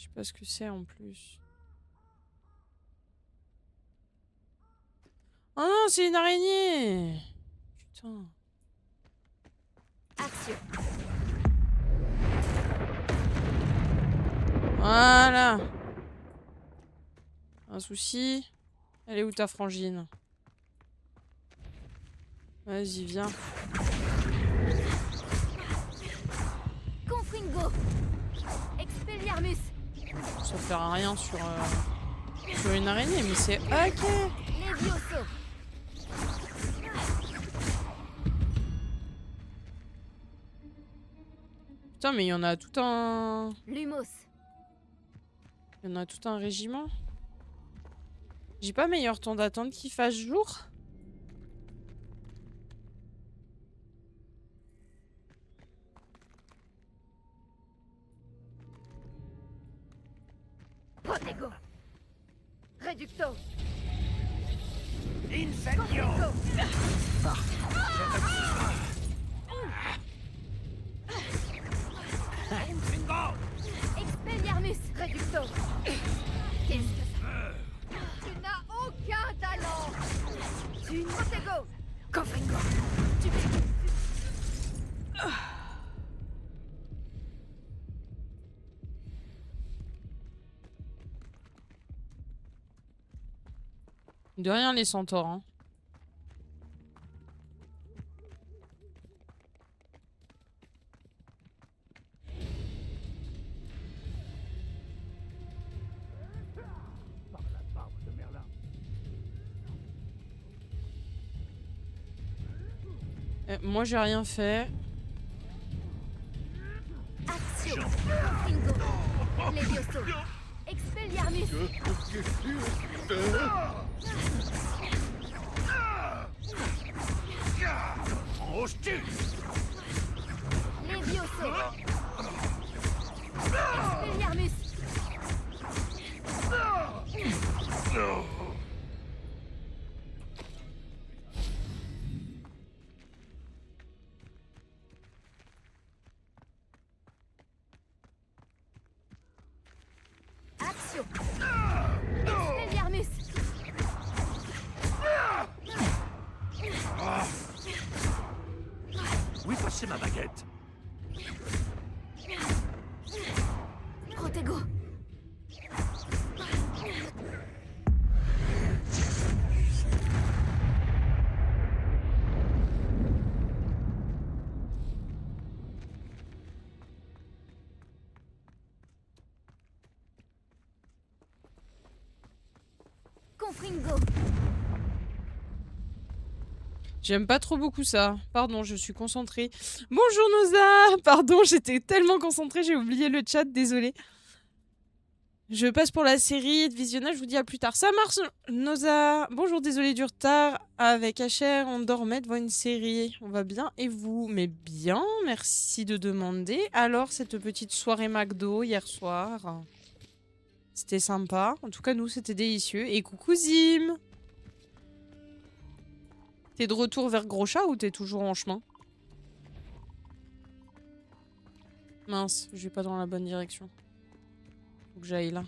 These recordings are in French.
Je sais pas ce que c'est en plus. Oh non, c'est une araignée! Putain. Action. Voilà. Un souci. Elle est où ta frangine? Vas-y, viens. Confringo. Expelliarmus. Ça fera rien sur une araignée, mais c'est ok. Levioso. Putain, mais il y en a tout un... Lumos. Il y en a tout un régiment. J'ai pas meilleur temps d'attente qu'il fasse jour? Protego. Reducto. Incendio! Confringo! Expelliarmus. Reducto. Qu'est-ce que ça? Tu n'as aucun talent. Tu Protego. Confringo. Tu... De rien les centaures, hein. Par la barbe de Merlin. Moi j'ai rien fait. Action. Confringo. Levioso. Expelliarmus. Roche-tu! Levioso. Expelliarmus. Action. Expelliarmus. Où est passée ma baguette? Protego. Confringo. J'aime pas trop beaucoup ça. Pardon, je suis concentrée. Bonjour Noza! Pardon, j'étais tellement concentrée, j'ai oublié le chat, désolée. Je passe pour la série de visionnage, je vous dis à plus tard. Ça marche, Noza! Bonjour, désolé du retard. Avec HR, on dormait devant une série. On va bien, et vous? Mais bien, merci de demander. Alors, cette petite soirée McDo hier soir, c'était sympa. En tout cas, nous, c'était délicieux. Et coucou Zim! T'es de retour vers Gros Chat ou t'es toujours en chemin? Mince, je vais pas dans la bonne direction. Faut que j'aille là.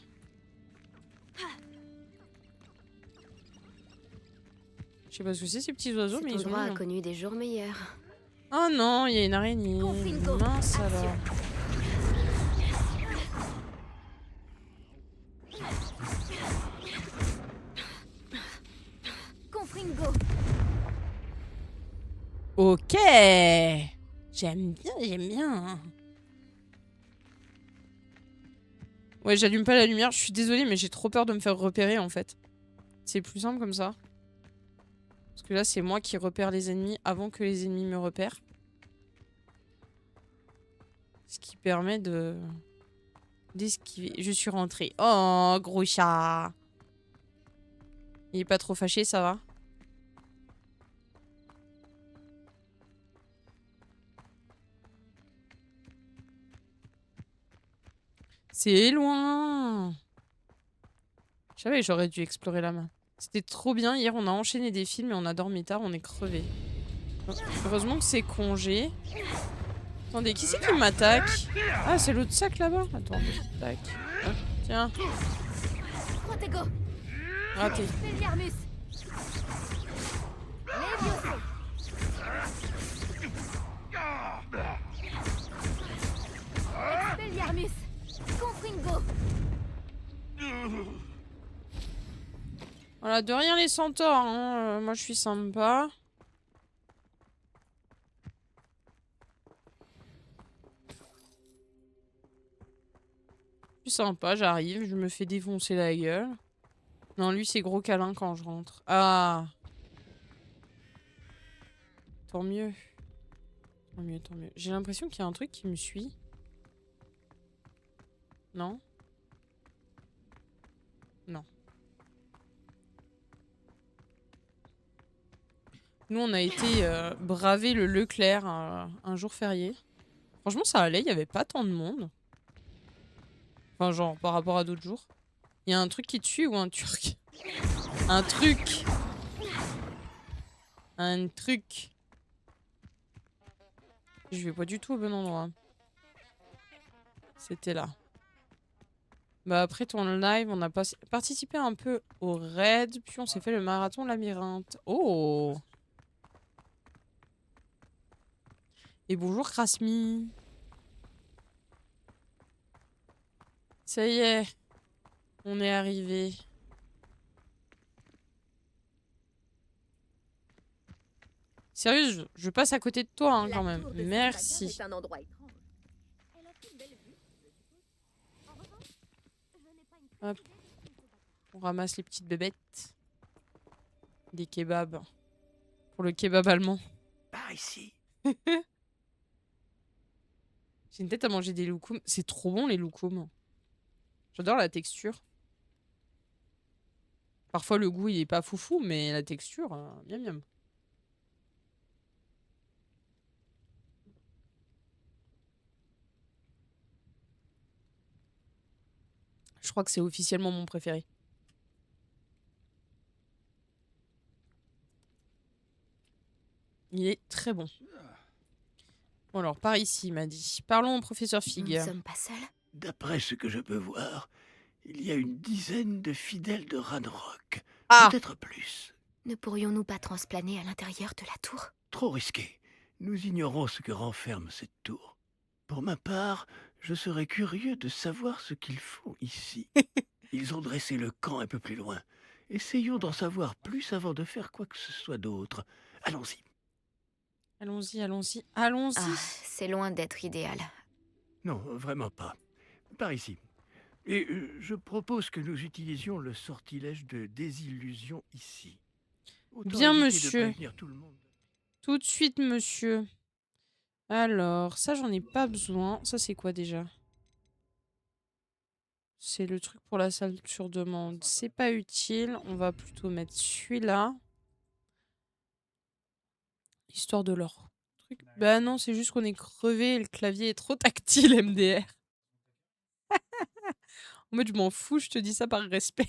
Je sais pas ce que c'est ces petits oiseaux, mais ils Cet sont endroit a mignons. connu des jours meilleurs. Oh non, il y a une araignée. Confringo. Mince Action. alors. Confringo. Ok. J'aime bien, j'aime bien. Ouais, j'allume pas la lumière, je suis désolée, mais j'ai trop peur de me faire repérer en fait. C'est plus simple comme ça. Parce que là, c'est moi qui repère les ennemis avant que les ennemis me repèrent. Ce qui permet de... d'esquiver. Je suis rentrée. Oh, gros chat. Il est pas trop fâché, ça va? C'est loin. Je savais, j'aurais dû explorer la main. C'était trop bien. Hier, on a enchaîné des films et on a dormi tard. On est crevés. Heureusement que c'est congé. Attendez, qui c'est qui m'attaque? Ah, c'est l'autre sac là-bas. Attendez, tac. Hop, tiens, Protego. raté. Expelliarmus. Levioso. Expelliarmus. Confringo. Voilà, de rien les centaures, hein. Moi, je suis sympa. Je suis sympa, j'arrive, je me fais défoncer la gueule. Non, lui, c'est gros câlin quand je rentre. Ah! Tant mieux. Tant mieux, tant mieux. J'ai l'impression qu'il y a un truc qui me suit. Non? Non. Nous, on a été braver le Leclerc un jour férié. Franchement, ça allait, il n'y avait pas tant de monde. Enfin, genre, par rapport à d'autres jours. Il y a un truc qui te suit ou un turc? Un truc! Un truc! Je vais pas du tout au bon endroit. C'était là. Bah après ton live, on a participé un peu au raid, puis on s'est fait le marathon labyrinthe. Oh! Et bonjour Krasmi. Ça y est, on est arrivé. Sérieux, je passe à côté de toi hein, quand même. Merci. Est un endroit étrange. Elle a une belle vue, je suppose. En revanche, je n'ai pas une très Hop. bonne idée de ce qu'on peut On ramasse les petites bébêtes. Des kebabs. Pour le kebab allemand. Par ici. J'ai une tête à manger des loukoums. C'est trop bon les loukoums. J'adore la texture. Parfois le goût il est pas foufou, mais la texture, miam miam. Je crois que c'est officiellement mon préféré. Il est très bon. Bon alors, par ici, il m'a dit. Parlons au professeur Nous ne Fig. sommes pas seuls. D'après ce que je peux voir, il y a une dizaine de fidèles de Ranrock. Ah! Peut-être plus. Ne pourrions-nous pas transplaner à l'intérieur de la tour? Trop risqué. Nous ignorons ce que renferme cette tour. Pour ma part, je serais curieux de savoir ce qu'ils font ici. Ils ont dressé le camp un peu plus loin. Essayons d'en savoir plus avant de faire quoi que ce soit d'autre. Allons-y. Allons-y, allons-y, allons-y. Ah, c'est loin d'être idéal. Non, vraiment pas. Par ici. Et je propose que nous utilisions le sortilège de désillusion ici. Autant Bien, éviter monsieur. de prévenir tout le monde. Tout de suite, monsieur. Alors, ça, j'en ai pas besoin. Ça, c'est quoi déjà? C'est le truc pour la salle sur demande. C'est pas utile. On va plutôt mettre celui-là. Histoire de l'or. Bah non, c'est juste qu'on est crevé et le clavier est trop tactile, MDR. En mode, je m'en fous, je te dis ça par respect.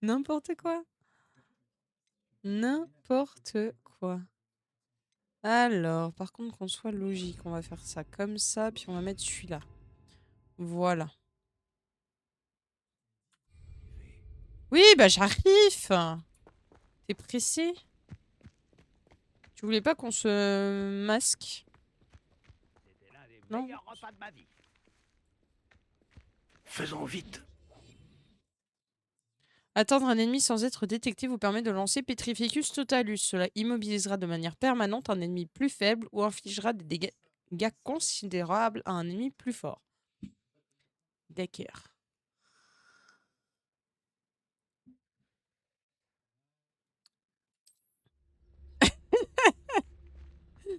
N'importe quoi. N'importe quoi. Alors, par contre, qu'on soit logique, on va faire ça comme ça, puis on va mettre celui-là. Voilà. Oui, bah j'arrive. T'es pressé? Tu voulais pas qu'on se masque? C'était l'un des Non. meilleurs repas de ma vie. Faisons vite. Atteindre un ennemi sans être détecté vous permet de lancer Petrificus Totalus. Cela immobilisera de manière permanente un ennemi plus faible ou infligera des dégâts considérables à un ennemi plus fort. D'accord.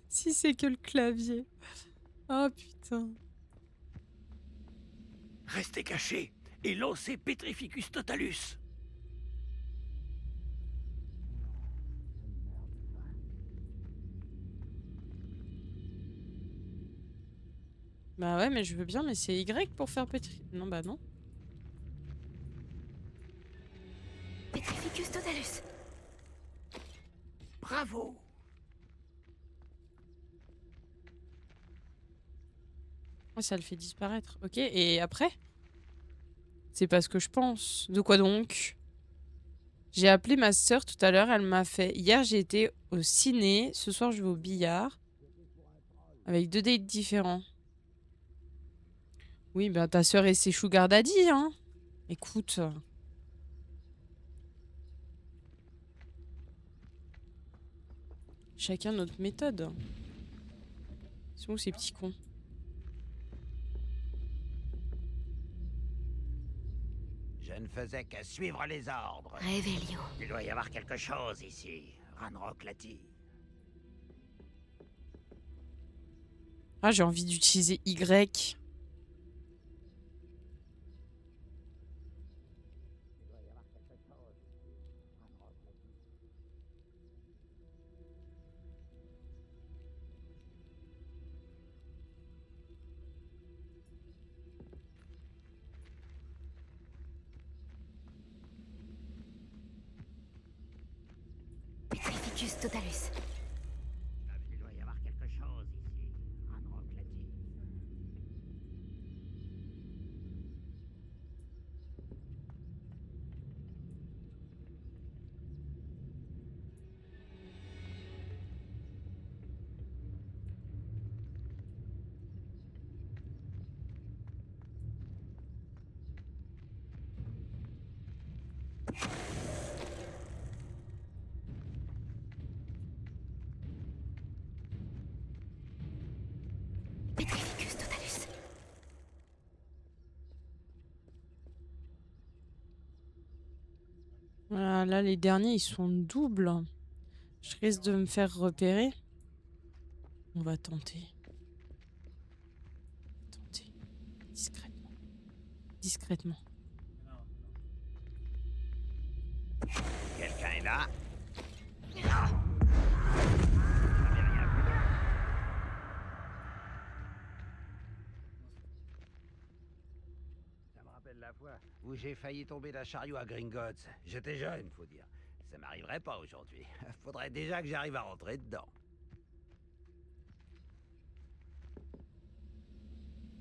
Si c'est que le clavier. Oh putain. Restez cachés et lancez Petrificus Totalus. Bah ouais, mais je veux bien, mais c'est Y pour faire Non, bah non. Petrificus Totalus. Bravo. Oh, ça le fait disparaître. Ok, et après? C'est pas ce que je pense. De quoi donc? J'ai appelé ma sœur tout à l'heure, elle m'a fait... Hier, j'ai été au ciné, ce soir, je vais au billard. Avec 2 dates différents. Oui, ben ta sœur et ses sugar daddy, hein. Écoute... Chacun notre méthode. Ils sont où ces petits cons? Je ne faisais que suivre les ordres. Révélio. Il doit y avoir quelque chose ici. Ranrock l'a dit. Ah, j'ai envie d'utiliser Y. Petrificus totalus. Il doit y avoir quelque chose ici. Ranrock l'a dit. Petrificus totalus. Voilà, là, les derniers, ils sont doubles. Je risque de me faire repérer. On va tenter. Tenter. Discrètement. Discrètement. Quelqu'un est là? Ça me rappelle la fois où j'ai failli tomber d'un chariot à Gringotts. J'étais jeune, faut dire. Ça m'arriverait pas aujourd'hui. Faudrait déjà que j'arrive à rentrer dedans.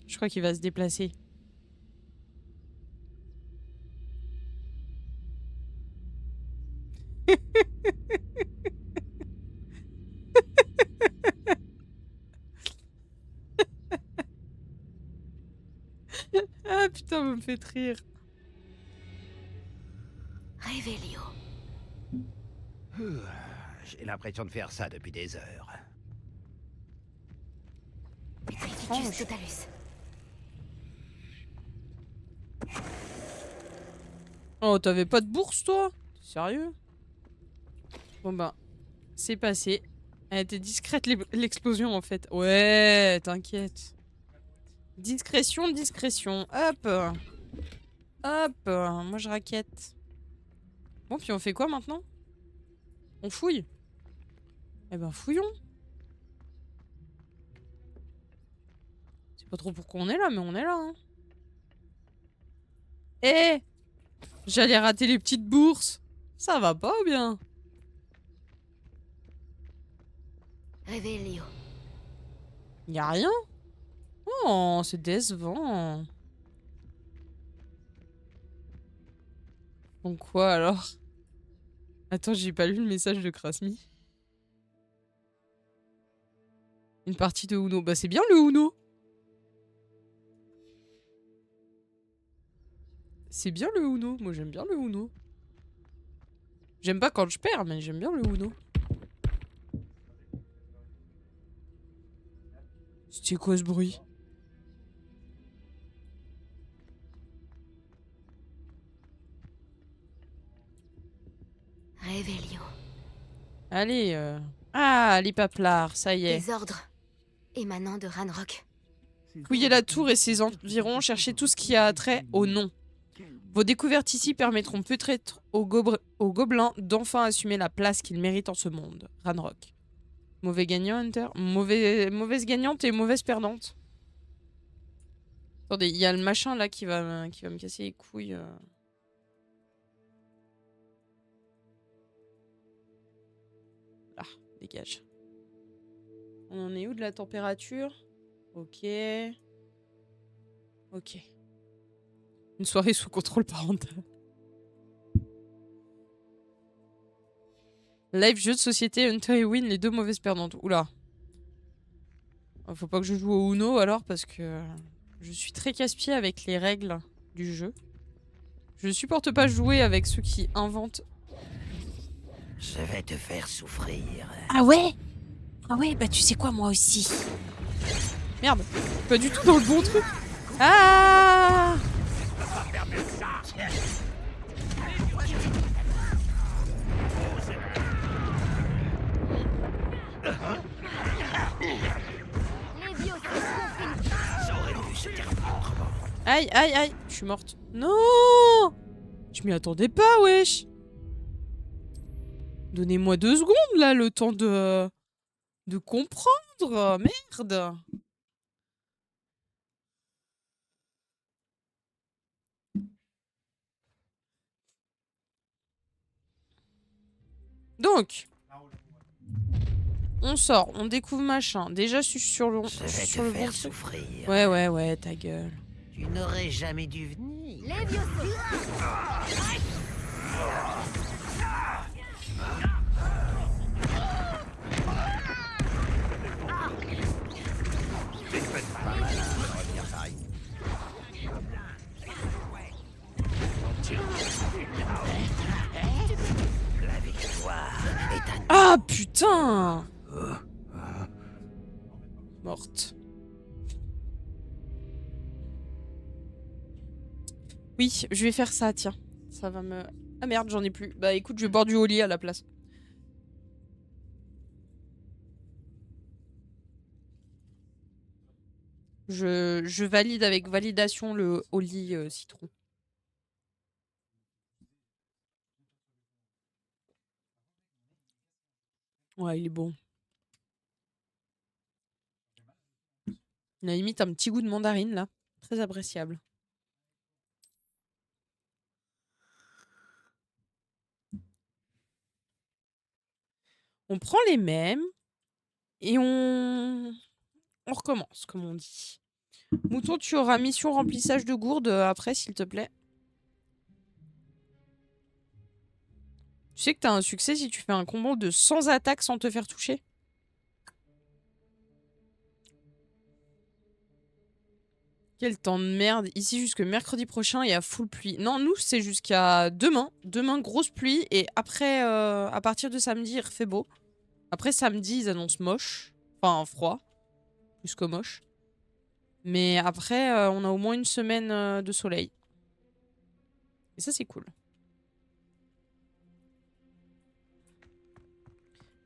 Je crois qu'il va se déplacer. Ah putain, vous me faites rire. Révélio. J'ai l'impression de faire ça depuis des heures. Petrificus totalus. Oh, t'avais pas de bourse, toi? Sérieux? Bon ben, c'est passé. Elle était discrète, l'explosion, en fait. Ouais, t'inquiète. Discrétion, discrétion. Hop. Hop. Moi, je raquette. Bon, puis on fait quoi, maintenant? On fouille? Eh ben, fouillons. C'est pas trop pourquoi on est là, mais on est là, hein. Eh! J'allais rater les petites bourses. Ça va pas ou bien? Révélio. Y'a rien? Oh, c'est décevant. Donc quoi alors? Attends, j'ai pas lu le message de Krasmi. Une partie de Uno. Bah c'est bien le Uno. C'est bien le Uno. Moi j'aime bien le Uno. J'aime pas quand je perds, mais j'aime bien le Uno. C'était quoi ce bruit? Révélio. Allez, Ah, les paplards, ça y est. Des ordres émanant de Ranrock. Fouillez la tour et ses environs, cherchez tout ce qui a trait au nom. Vos découvertes ici permettront peut-être aux gobelins d'enfin assumer la place qu'ils méritent en ce monde. Ranrock. Mauvais gagnant, Hunter. Mauvaise gagnante et mauvaise perdante. Attendez, il y a le machin là qui va me casser les couilles. Ah, dégage. On en est où de la température? Ok. Ok. Une soirée sous contrôle parental. Live, jeu de société, Hunter et Win, les deux mauvaises perdantes. Oula. Faut pas que je joue au Uno alors parce que je suis très casse-pied avec les règles du jeu. Je ne supporte pas jouer avec ceux qui inventent. Je vais te faire souffrir. Ah ouais? Ah ouais, bah tu sais quoi, moi aussi. Merde, pas du tout dans le bon truc. Ah! Aïe, aïe, aïe, je suis morte. Non! Je m'y attendais pas, wesh. Donnez-moi 2 secondes, là, le temps de comprendre. Merde. Donc, on sort, on découvre machin. Déjà, je suis sur le, Je vais sur te le bon faire truc. souffrir. Ouais, ta gueule. Tu n'aurais jamais dû venir. La victoire est à Ah, putain! Morte. Oui, je vais faire ça, tiens. Ça va me... Ah merde, j'en ai plus. Bah écoute, je vais boire du Oli à la place. Je valide avec validation le Oli citron. Ouais, il est bon. Il a limite un petit goût de mandarine, là. Très appréciable. On prend les mêmes et on recommence, comme on dit. Mouton, tu auras mission remplissage de gourde après, s'il te plaît. Tu sais que t'as un succès si tu fais un combo de 100 attaques sans te faire toucher? Quel temps de merde. Ici, jusque mercredi prochain, il y a full pluie. Non, nous, c'est jusqu'à demain. Demain, grosse pluie. Et après, à partir de samedi, il refait beau. Après, samedi, ils annoncent moche. Enfin, froid. Plus que moche. Mais après, on a au moins une semaine de soleil. Et ça, c'est cool.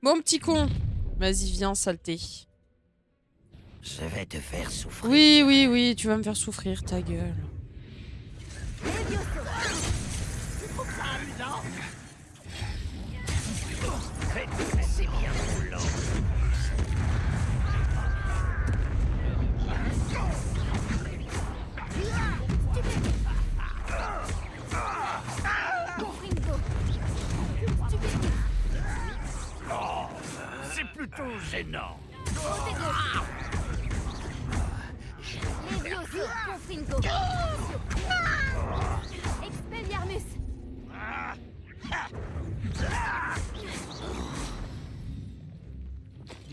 Bon, petit con. Vas-y, viens, saleté. Je vais te faire souffrir. Oui, tu vas me faire souffrir, ta gueule. C'est bien roulant. C'est plutôt gênant. Expelliarmus.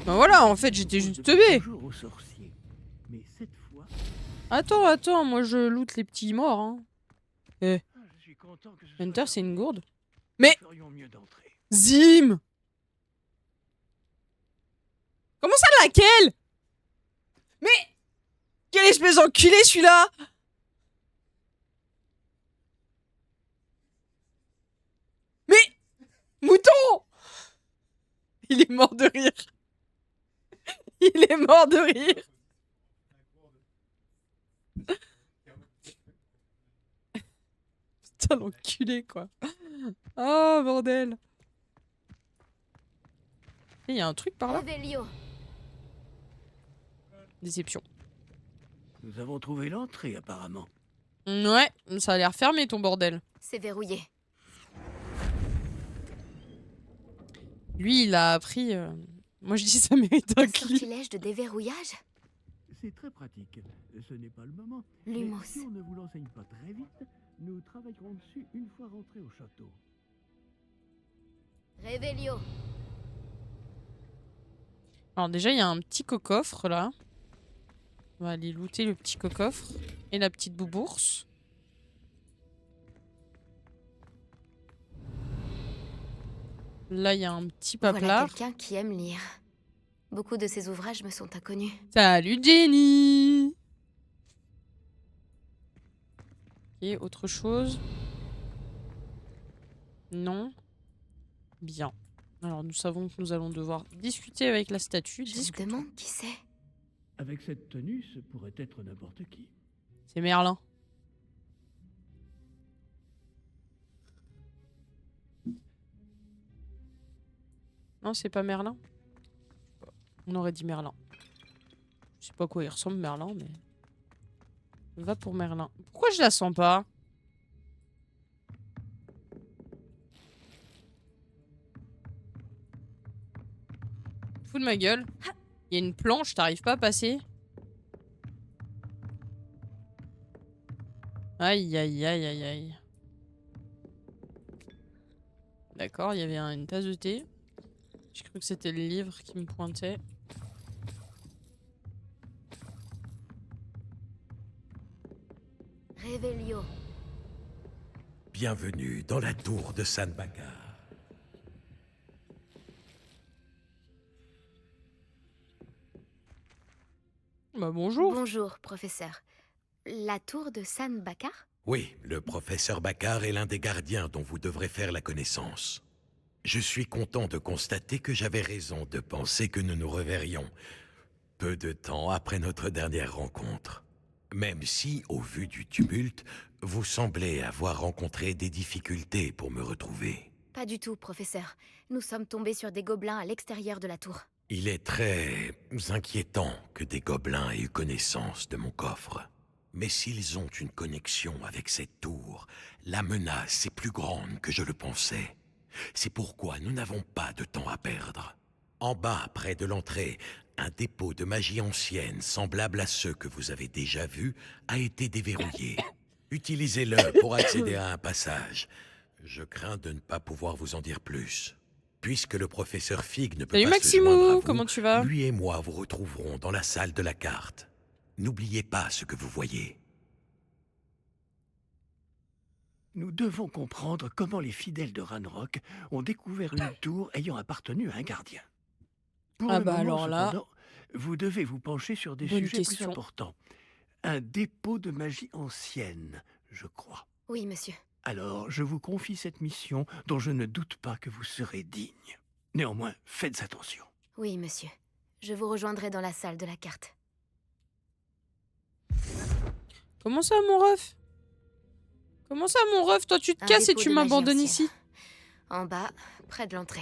Bah voilà, en fait, j'étais juste teubé. Toujours au sorcier. Mais cette fois, Attends, moi je loot les petits morts. Hein. je suis content que ce soit Hunter, c'est une terminé. gourde. Nous Mais ferions mieux d'entrer. Zim! Comment ça, laquelle? Mais quelle espèce d'enculé celui-là! Mais mouton! Il est mort de rire. Il est mort de rire. Putain, l'enculé, quoi. Oh, bordel. Il y a un truc par là. Revelio. Déception. Nous avons trouvé l'entrée, apparemment. Ouais, ça a l'air fermé, ton bordel. C'est verrouillé. Lui, il a appris... Moi, je dis ça mérite un Un clip. sortilège de déverrouillage? c'est très pratique. Ce n'est pas le moment. Lumos. Mais si on ne vous l'enseigne pas très vite, nous travaillerons dessus une fois rentrés au château. Revelio. Alors déjà, il y a un petit coffre là. On va aller looter le petit coffre et la petite boubourse. Là, il y a un petit Voilà paplard. quelqu'un qui aime lire. Beaucoup de ses ouvrages me sont inconnus. Salut Jenny. Ok, autre chose? Non. Bien. Alors nous savons que nous allons devoir discuter avec la statue. Je me demande qui c'est. Avec cette tenue, ce pourrait être n'importe qui. C'est Merlin. Non, c'est pas Merlin. On aurait dit Merlin. Je sais pas à quoi il ressemble Merlin, mais... Va pour Merlin. Pourquoi je la sens pas? Fous de ma gueule. Il y a une planche, t'arrives pas à passer? Aïe, aïe, aïe, aïe, aïe. D'accord, il y avait une tasse de thé. J'ai cru que c'était le livre qui me pointait. Revelio. Bienvenue dans la tour de San Bakar. Bah bonjour. Bonjour, professeur. La tour de San Bakar? Oui, le professeur Bakar est l'un des gardiens dont vous devrez faire la connaissance. Je suis content de constater que j'avais raison de penser que nous nous reverrions peu de temps après notre dernière rencontre. Même si, au vu du tumulte, vous semblez avoir rencontré des difficultés pour me retrouver. Pas du tout, professeur. Nous sommes tombés sur des gobelins à l'extérieur de la tour. Il est très inquiétant que des gobelins aient eu connaissance de mon coffre. Mais s'ils ont une connexion avec cette tour, la menace est plus grande que je le pensais. C'est pourquoi nous n'avons pas de temps à perdre. En bas, près de l'entrée, un dépôt de magie ancienne, semblable à ceux que vous avez déjà vus, a été déverrouillé. Utilisez-le pour accéder à un passage. Je crains de ne pas pouvoir vous en dire plus. Puisque le professeur Fig ne peut Salut pas se joindre à Maximo, vous, comment tu vas? lui et moi vous retrouverons dans la salle de la carte. N'oubliez pas ce que vous voyez. Nous devons comprendre comment les fidèles de Ranrock ont découvert une tour ayant appartenu à un gardien. Pour Ah le bah moment, alors là, cependant, vous devez vous pencher sur des bonne sujets plus question. importants. Un dépôt de magie ancienne, je crois. Oui, monsieur. Alors, je vous confie cette mission dont je ne doute pas que vous serez digne. Néanmoins, faites attention. Oui, monsieur. Je vous rejoindrai dans la salle de la carte. Comment ça, mon ref? Comment ça, mon ref? Toi, tu te Un casses et dépôt tu de magie m'abandonnes ancienne. ici. En bas, près de l'entrée.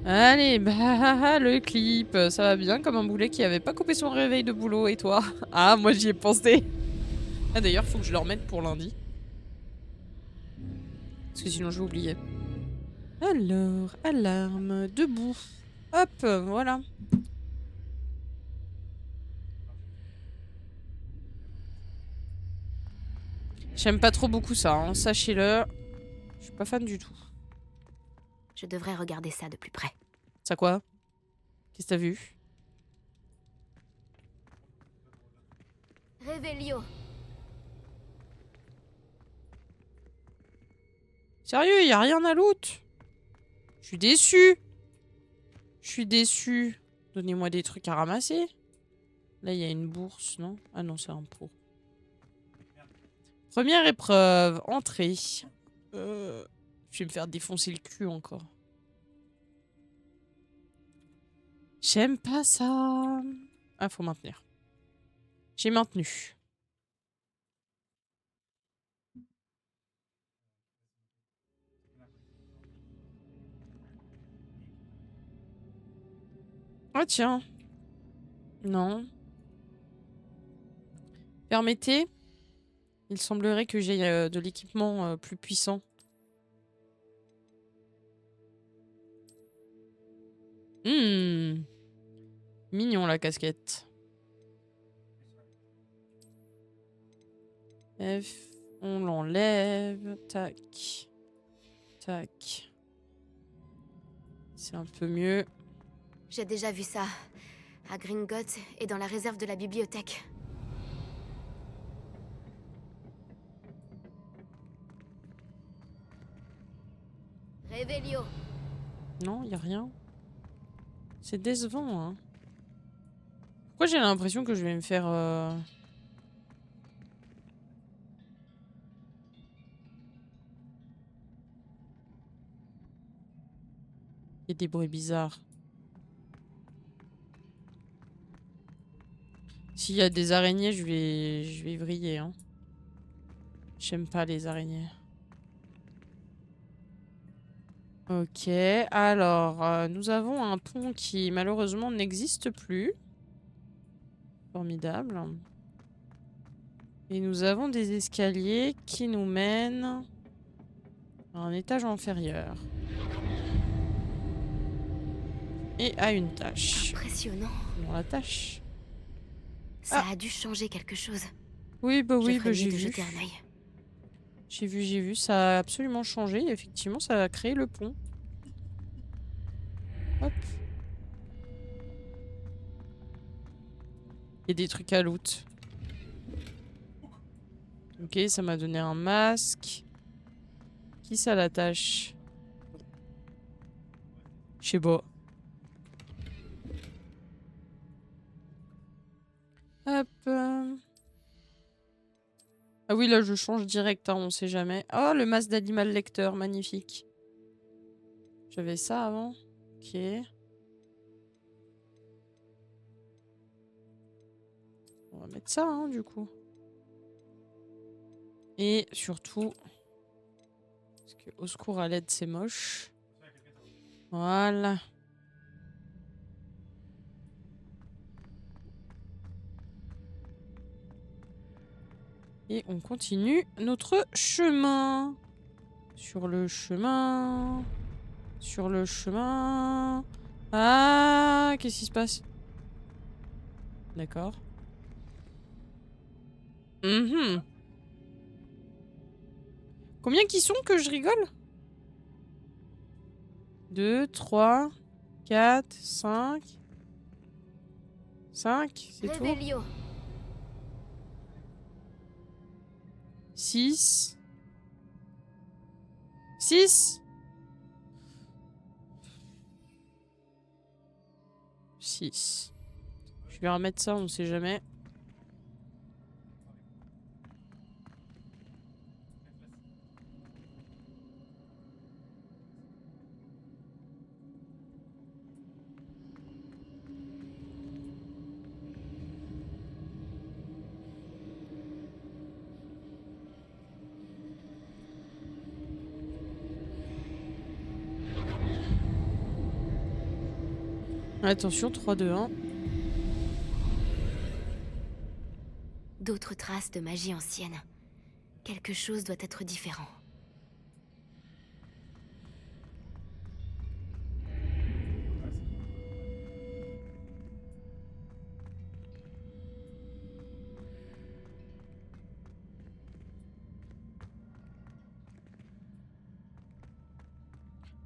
Allez, bah, le clip. Ça va bien comme un boulet qui avait pas coupé son réveil de boulot. Et toi? Ah, moi, j'y ai pensé. Ah, d'ailleurs, faut que je le remette pour lundi. Parce que sinon, je vais oublier. Alors, alarme, debout. Hop, voilà. J'aime pas trop beaucoup ça, hein, sachez-le. Je suis pas fan du tout. Je devrais regarder ça de plus près. Ça quoi? Qu'est-ce que t'as vu? Revelio. Sérieux, y a rien à loot? Je suis déçu. Je suis déçu. Donnez-moi des trucs à ramasser. Là, il y a une bourse, non? Ah non, c'est un pot. Première épreuve, entrée. Je vais me faire défoncer le cul encore. J'aime pas ça. Ah, faut maintenir. J'ai maintenu. Ah tiens. Non. Permettez. Il semblerait que j'ai de l'équipement plus puissant. Mignon la casquette. F, on l'enlève. Tac. Tac. C'est un peu mieux. J'ai déjà vu ça. À Gringotts et dans la réserve de la bibliothèque. Révélio. Non, y a rien. C'est décevant, hein. Pourquoi j'ai l'impression que je vais me faire... Il y a des bruits bizarres. S'il y a des araignées, je vais vriller, hein. J'aime pas les araignées. Ok, alors, nous avons un pont qui malheureusement n'existe plus. Formidable. Et nous avons des escaliers qui nous mènent à un étage inférieur. Et à une tâche. Impressionnant. Bon, la tâche. Ça a dû changer quelque chose. Oui, bah oui, bah J'ai j'ai de vu. jeter un œil. J'ai vu, ça a absolument changé. Effectivement, ça a créé le pont. Hop. Il y a des trucs à loot. Ok, ça m'a donné un masque. Qui ça l'attache? Je sais pas. Hop. Ah oui, là, je change direct, hein, on sait jamais. Oh, le masque d'animal lecteur, magnifique. J'avais ça avant. Ok. On va mettre ça, hein, du coup. Et surtout... Parce que au secours à l'aide, c'est moche. Voilà. Et on continue notre chemin. Sur le chemin. Sur le chemin. Ah, qu'est-ce qui se passe? D'accord. Combien qui sont que je rigole? 2, 3, 4, 5. 5, c'est tout. Révélio. 6. 6. 6. Je vais remettre ça, on sait jamais. Attention, 3, 2, 1. D'autres traces de magie ancienne. Quelque chose doit être différent.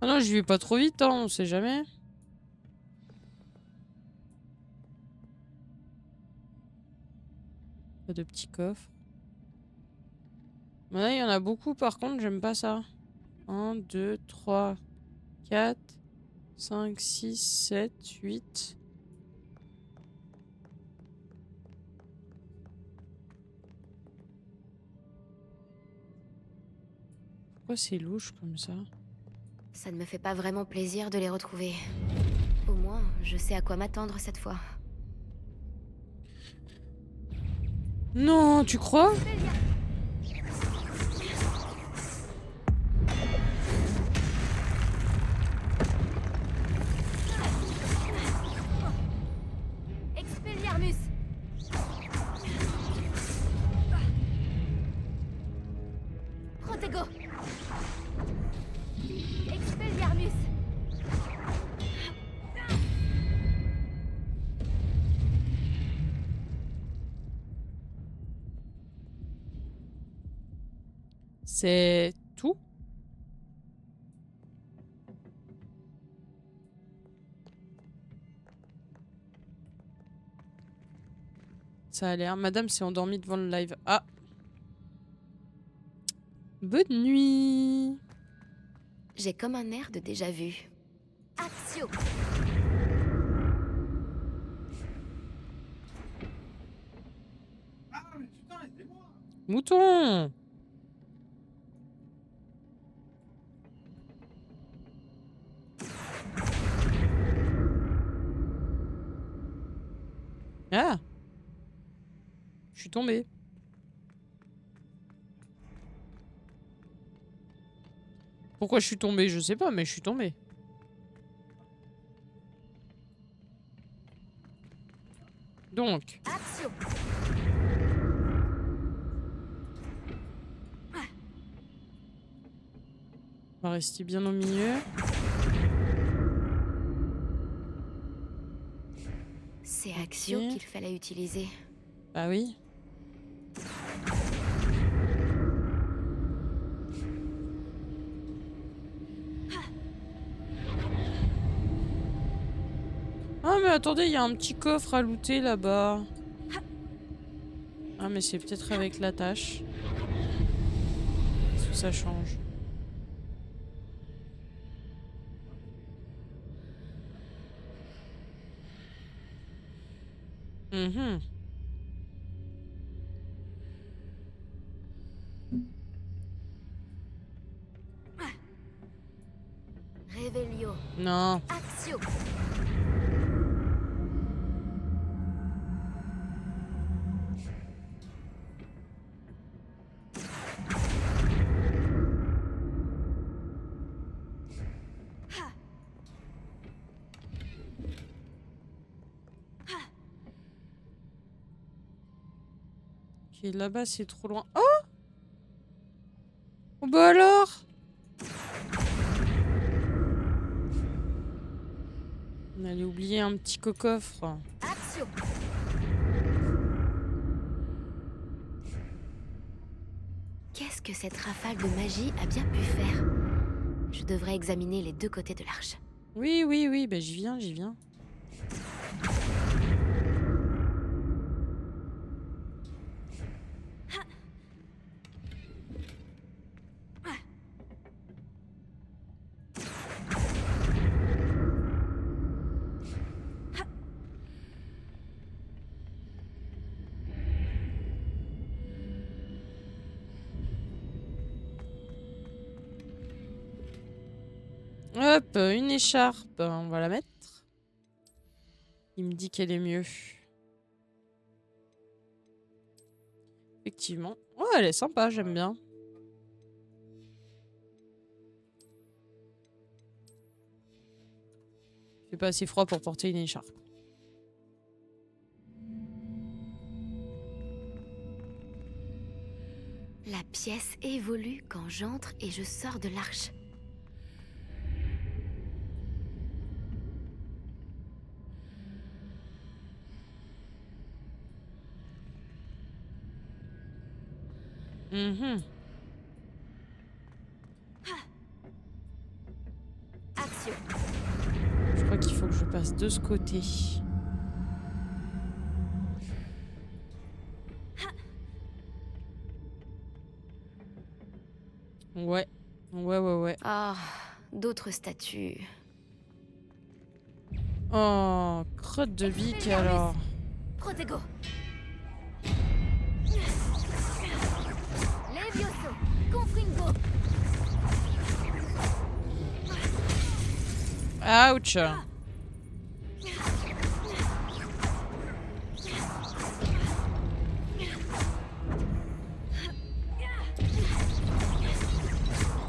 Ah non, j'y vais pas trop vite, hein, on sait jamais. Pas de petits coffres. Là, il y en a beaucoup, par contre, j'aime pas ça. 1, 2, 3, 4, 5, 6, 7, 8. Pourquoi c'est louche comme ça? Ça ne me fait pas vraiment plaisir de les retrouver. Au moins, je sais à quoi m'attendre cette fois. Non, tu crois? Expelliarmus. C'est tout? Ça a l'air. Madame s'est endormie devant le live. Ah! Bonne nuit! J'ai comme un air de déjà-vu. Axio. Mouton! Ah! Je suis tombée. Pourquoi je suis tombée? Je sais pas, mais je suis tombée. Donc, Axio. on va rester bien au milieu. C'est Axio Ok. qu'il fallait utiliser. Bah oui. Ah mais attendez, il y a un petit coffre à looter là-bas. Ah mais c'est peut-être avec la tâche. Est-ce que ça change? Mhm. Revelio. Non. Axio. Ok, là-bas c'est trop loin. Oh! Oh bah alors! On allait oublier un petit coffre. Axio. Qu'est-ce que cette rafale de magie a bien pu faire? Je devrais examiner les deux côtés de l'arche. Oui, oui, oui, bah j'y viens, j'y viens. Hop, une écharpe, on va la mettre. Il me dit qu'elle est mieux. Effectivement. Oh, elle est sympa, j'aime bien. Il fait pas assez froid pour porter une écharpe. La pièce évolue quand j'entre et je sors de l'arche. Mhm. Axio. Je crois qu'il faut que je passe de ce côté. Ouais. Ouais. Ah, d'autres statues. Oh, crotte de bique Expelliarmus. alors. Protego. Levioso. Confringo. Ouch.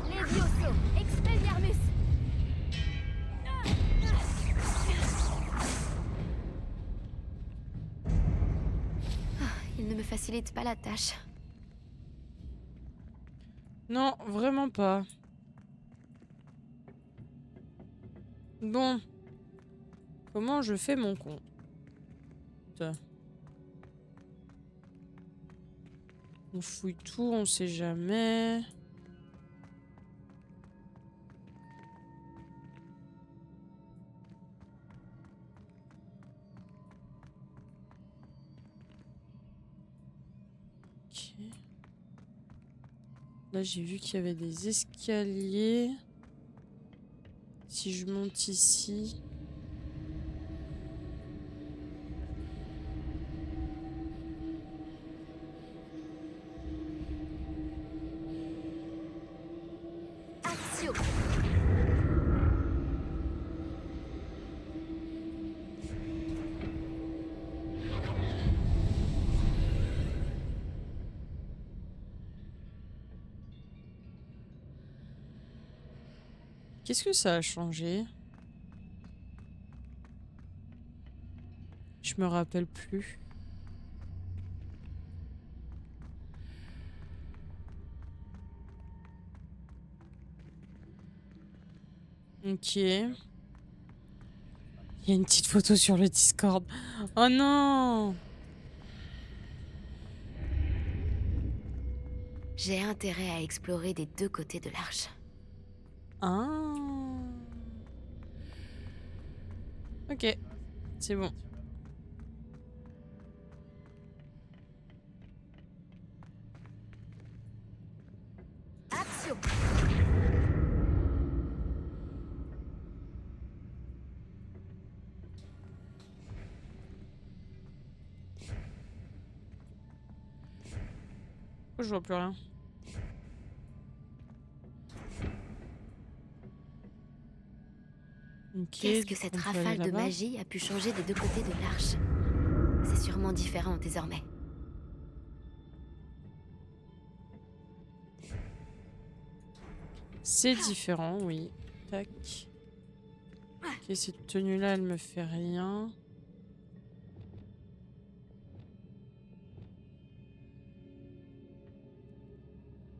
Levioso. Expelliarmus. Il ne me facilite pas la tâche. Non, vraiment pas. Bon. Comment je fais mon compte? On fouille tout, on sait jamais. Là, j'ai vu qu'il y avait des escaliers. Si je monte ici... Axio. Qu'est-ce que ça a changé? Je me rappelle plus. Ok. Il y a une petite photo sur le Discord. Oh non! J'ai intérêt à explorer des deux côtés de l'arche. Ah. Ok, c'est bon. Axio. Oh, je vois plus rien. Ok, Qu'est-ce que donc cette on peut aller rafale de là-bas. magie a pu changer des deux côtés de l'arche? C'est sûrement différent désormais. C'est différent, oui. Tac. Ok, cette tenue-là, elle me fait rien.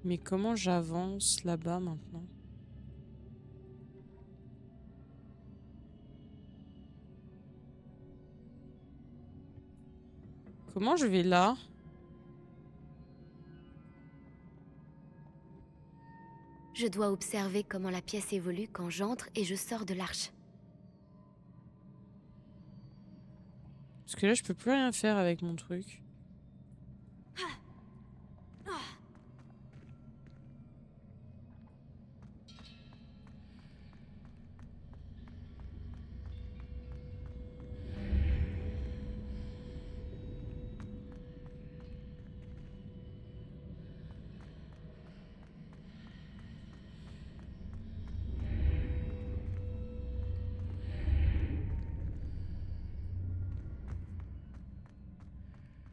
Mais comment j'avance là-bas maintenant? Comment je vais là? Je dois observer comment la pièce évolue quand j'entre et je sors de l'arche. Parce que là, je peux plus rien faire avec mon truc.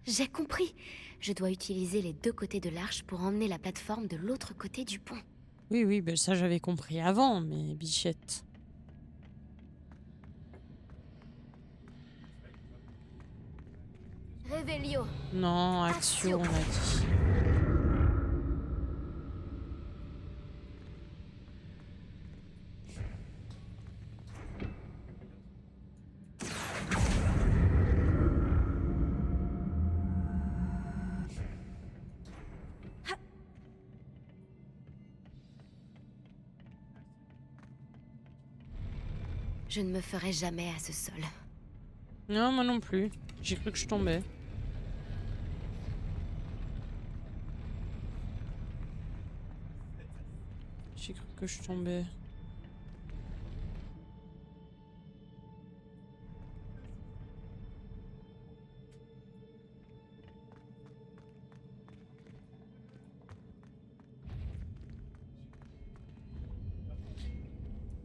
J'ai compris. Je dois utiliser les deux côtés de l'arche pour emmener la plateforme de l'autre côté du pont. Oui, oui, ben ça j'avais compris avant, mais bichette. Revelio. Non, Axio, on a dit. Je ne me ferai jamais à ce sol. Non, moi non plus. J'ai cru que je tombais. J'ai cru que je tombais.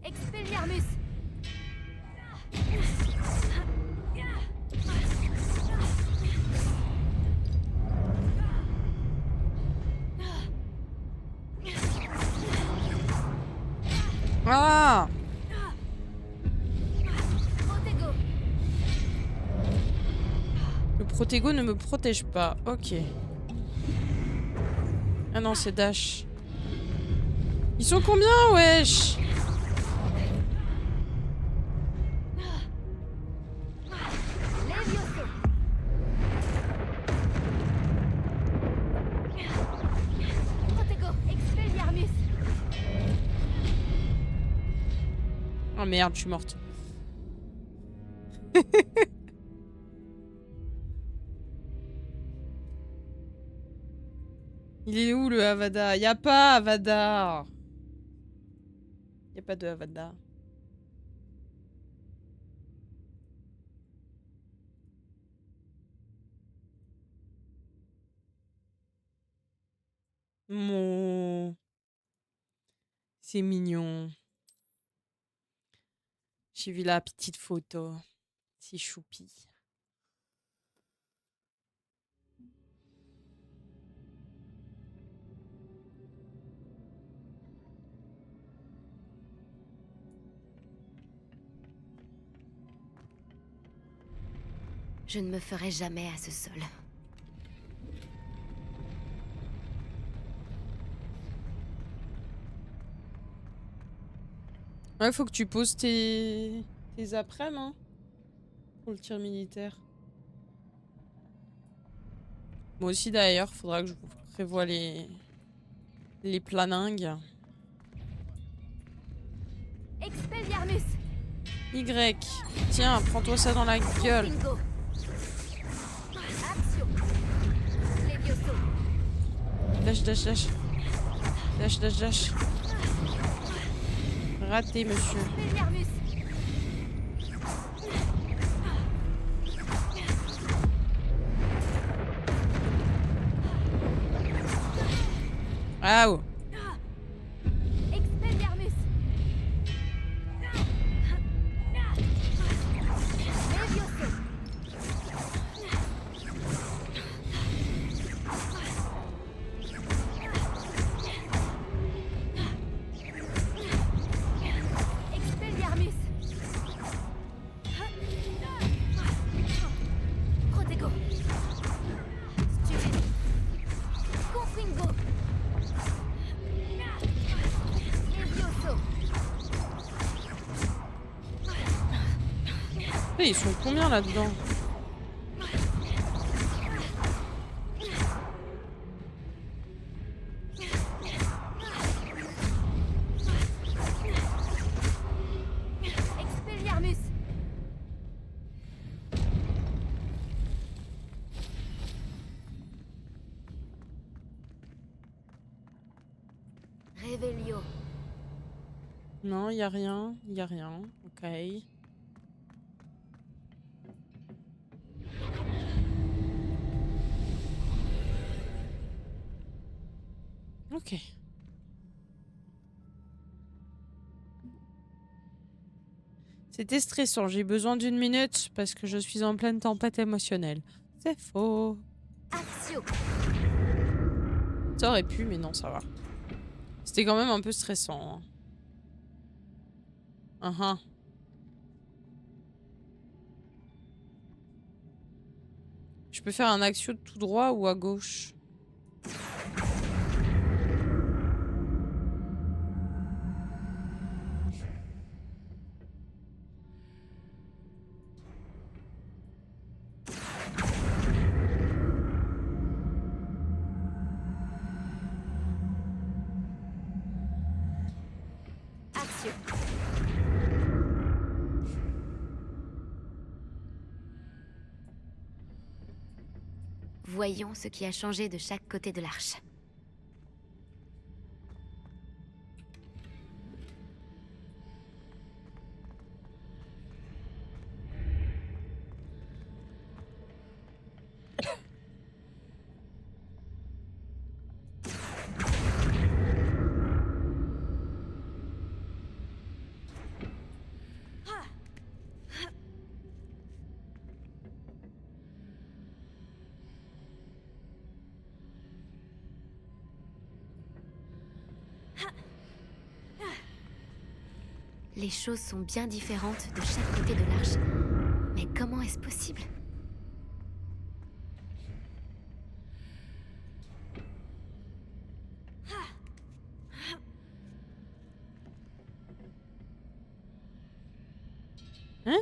Expelliarmus. Ah! Protego. Le Protego ne me protège pas. Ok. Ah non, c'est Dash. Ils sont combien, wesh? Levioso. Protego. Expelliarmus. Oh merde, je suis morte. Il est où le Avada? Y a pas Avada. Y a pas de Avada. Mon... C'est mignon. J'ai vu la petite photo. C'est choupi. Je ne me ferai jamais à ce sol. Ouais, faut que tu poses tes après-midi, hein, pour le tir militaire. Moi aussi d'ailleurs, faudra que je prévoie les planningues. Expelliarmus! Y. Tiens, prends-toi ça dans la gueule. Bingo! Action! Levioso! Dash, dash, dash. Dash, dash, dash. Raté, monsieur. Expelliarmus! Ah oh. Expelliarmus! Levioso! Expelliarmus! Protego! Stupide! Confringo! Levioso! Ils sont combien là-dedans? Expelliarmus! Revelio! Non, y a rien. Y a rien. Ok. Ok. C'était stressant. J'ai besoin d'une minute parce que je suis en pleine tempête émotionnelle. C'est faux. Axio! Ça aurait pu, mais non, ça va. C'était quand même un peu stressant. Hein. Uh-huh. Je peux faire un axio tout droit ou à gauche? Axio! Voyons ce qui a changé de chaque côté de l'arche. Les choses sont bien différentes de chaque côté de l'arche. Mais comment est-ce possible? Hein?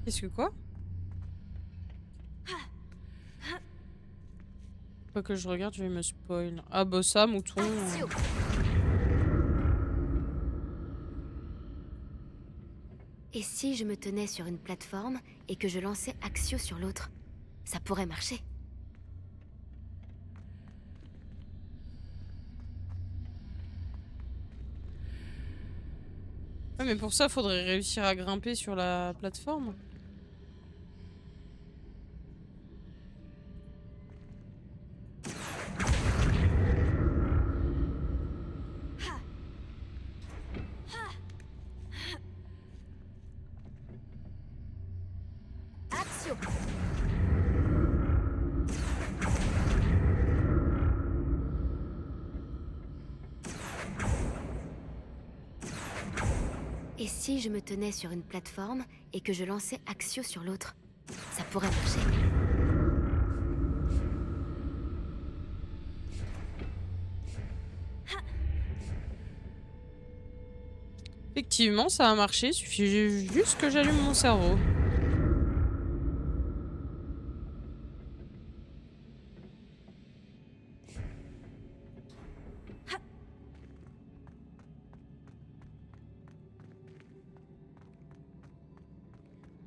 Qu'est-ce que quoi? Pas que je regarde, je vais me spoil. Ah bah ça, mouton. Axio! Et si je me tenais sur une plateforme et que je lançais Axio sur l'autre? Ça pourrait marcher. Ouais, mais pour ça, faudrait réussir à grimper sur la plateforme. Axio! Et si je me tenais sur une plateforme et que je lançais Axio sur l'autre? Ça pourrait marcher. Effectivement, ça a marché. Il suffit juste que j'allume mon cerveau.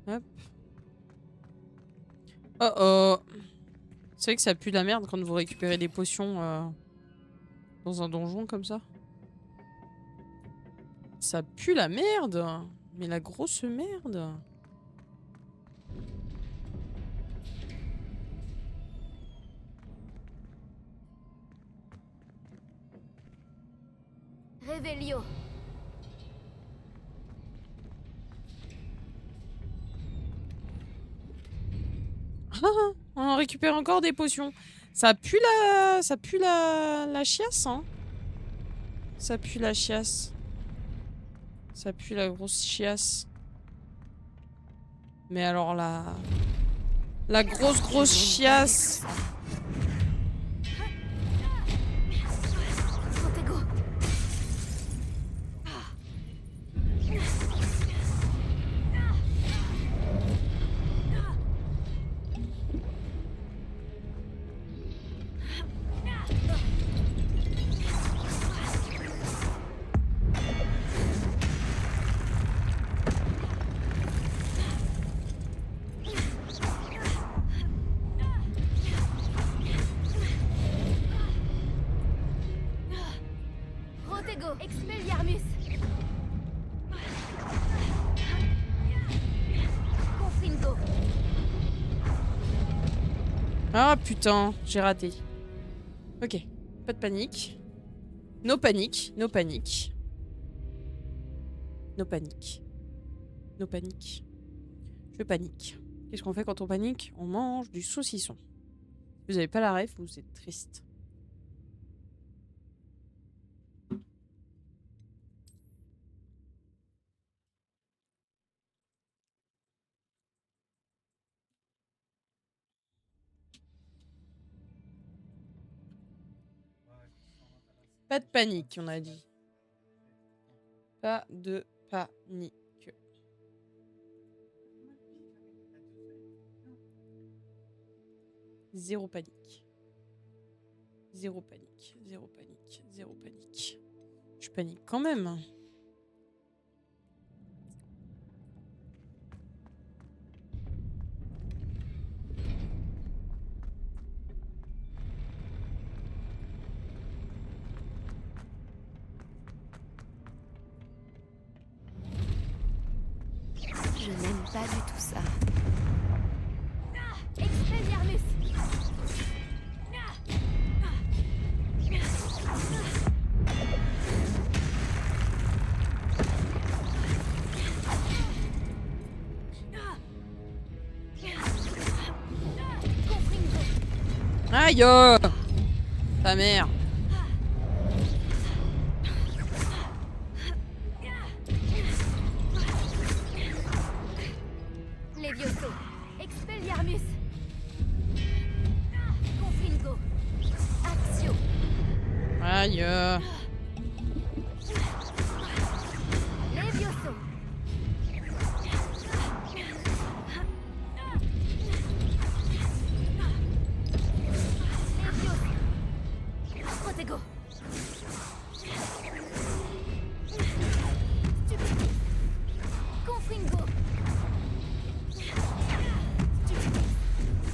Hop. Oh oh. C'est vrai que ça pue la merde quand vous récupérez des potions dans un donjon comme ça. Ça pue la merde. Mais la grosse merde. Revelio. On en récupère encore des potions. Ça pue la chiasse, hein. Ça pue la chiasse. Ça pue la grosse chiasse. Mais alors la grosse chiasse. Protego. Protego. Expelliarmus. Confringo. Ah putain, j'ai raté. Ok, pas de panique. No panique, no panique. No panique. No panique. Je panique. Qu'est-ce qu'on fait quand on panique? On mange du saucisson. Vous avez pas la ref, vous êtes triste. Pas de panique, on a dit. Pas de panique. Zéro panique. Zéro panique. Zéro panique. Zéro panique. Je panique quand même. Je n'aime pas du tout ça. Expelliarmus. Confringo. Aïe! Ta mère. Levioso. Expelliarmus. Confringo. Axio. Aïe!